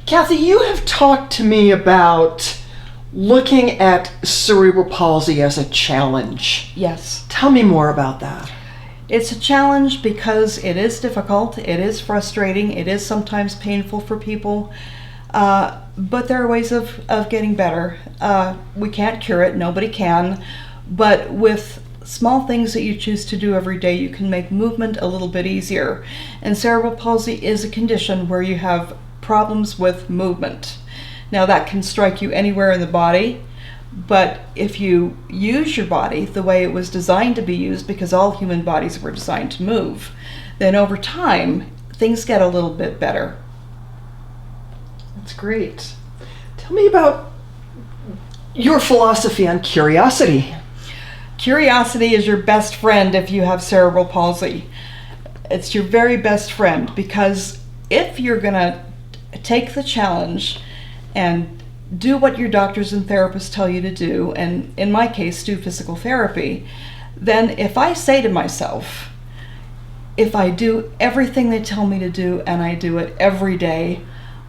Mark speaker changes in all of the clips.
Speaker 1: Kathy, you have talked to me about looking at cerebral palsy as a challenge.
Speaker 2: Yes.
Speaker 1: Tell me more about that.
Speaker 2: It's a challenge because it is difficult, it is frustrating, it is sometimes painful for people, but there are ways of getting better. We can't cure it, nobody can, but with small things that you choose to do every day, you can make movement a little bit easier. And cerebral palsy is a condition where you have problems with movement. Now that can strike you anywhere in the body, but if you use your body the way it was designed to be used, because all human bodies were designed to move, then over time, things get a little bit better.
Speaker 1: That's great. Tell me about your philosophy on curiosity.
Speaker 2: Curiosity is your best friend if you have cerebral palsy. It's your very best friend, because if you're going to take the challenge and do what your doctors and therapists tell you to do, and in my case, do physical therapy, then if I say to myself, if I do everything they tell me to do and I do it every day,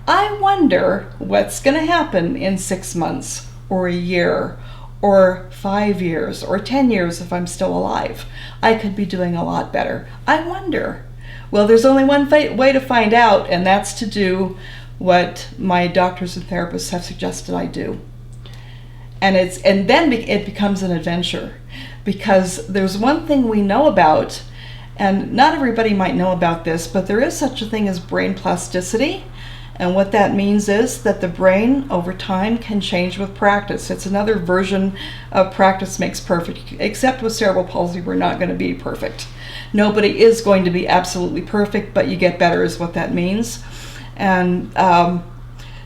Speaker 2: I wonder what's going to happen in 6 months or a year or 5 years or 10 years if I'm still alive. I could be doing a lot better. I wonder. Well, there's only one way to find out, and that's to do what my doctors and therapists have suggested I do. And then it becomes an adventure, because there's one thing we know about, and not everybody might know about this, but there is such a thing as brain plasticity. And what that means is that the brain over time can change with practice. It's another version of practice makes perfect, except with cerebral palsy, we're not going to be perfect. Nobody is going to be absolutely perfect, but you get better is what that means. And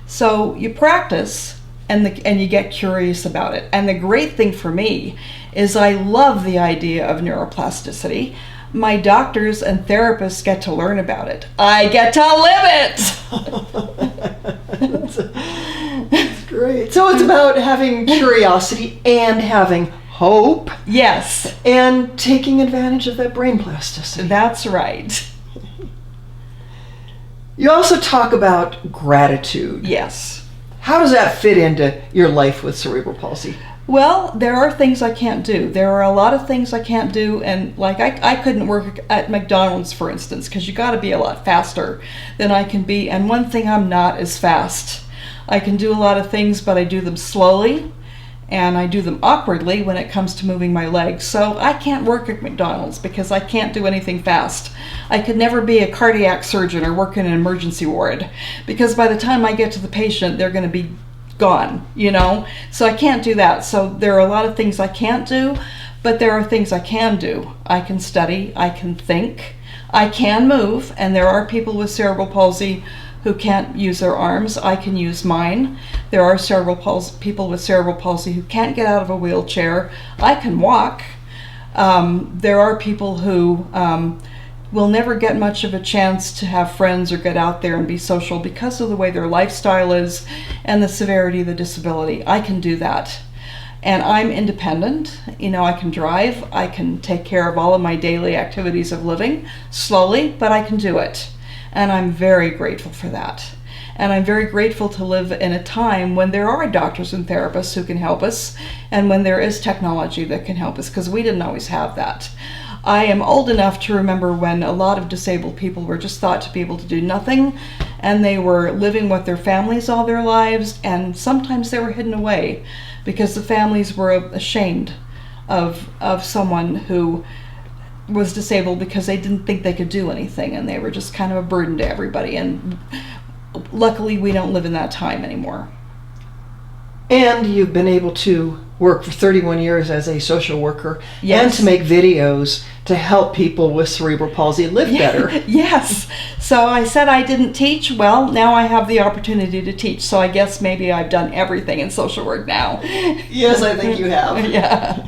Speaker 2: so you practice and you get curious about it. And the great thing for me is I love the idea of neuroplasticity. My doctors and therapists get to learn about it. I get to live it!
Speaker 1: That's great. So it's about having curiosity and having hope.
Speaker 2: Yes.
Speaker 1: And taking advantage of that brain plasticity.
Speaker 2: That's right.
Speaker 1: You also talk about gratitude.
Speaker 2: Yes.
Speaker 1: How does that fit into your life with cerebral palsy?
Speaker 2: Well, there are things I can't do. There are a lot of things I can't do, and like I couldn't work at McDonald's, for instance, because you got to be a lot faster than I can be. And one thing I'm not is fast. I can do a lot of things, but I do them slowly, and I do them awkwardly when it comes to moving my legs. So I can't work at McDonald's because I can't do anything fast. I could never be a cardiac surgeon or work in an emergency ward, because by the time I get to the patient, they're going to be gone, so I can't do that. So there are a lot of things I can't do, but there are things I can do. I can study, I can think, I can move, and there are people with cerebral palsy who can't use their arms. I can use mine. There are people with cerebral palsy who can't get out of a wheelchair. I can walk. There are people who will never get much of a chance to have friends or get out there and be social because of the way their lifestyle is and the severity of the disability. I can do that. And I'm independent. I can drive. I can take care of all of my daily activities of living slowly, but I can do it. And I'm very grateful for that. And I'm very grateful to live in a time when there are doctors and therapists who can help us, and when there is technology that can help us, because we didn't always have that. I am old enough to remember when a lot of disabled people were just thought to be able to do nothing, and they were living with their families all their lives, and sometimes they were hidden away because the families were ashamed of someone who was disabled because they didn't think they could do anything, and they were just kind of a burden to everybody. And luckily we don't live in that time anymore.
Speaker 1: And you've been able to work for 31 years as a social worker.
Speaker 2: Yes.
Speaker 1: And to make videos to help people with cerebral palsy live better.
Speaker 2: Yes. So I said I didn't teach. Well, now I have the opportunity to teach. So I guess maybe I've done everything in social work now.
Speaker 1: Yes, I think you have.
Speaker 2: Yeah.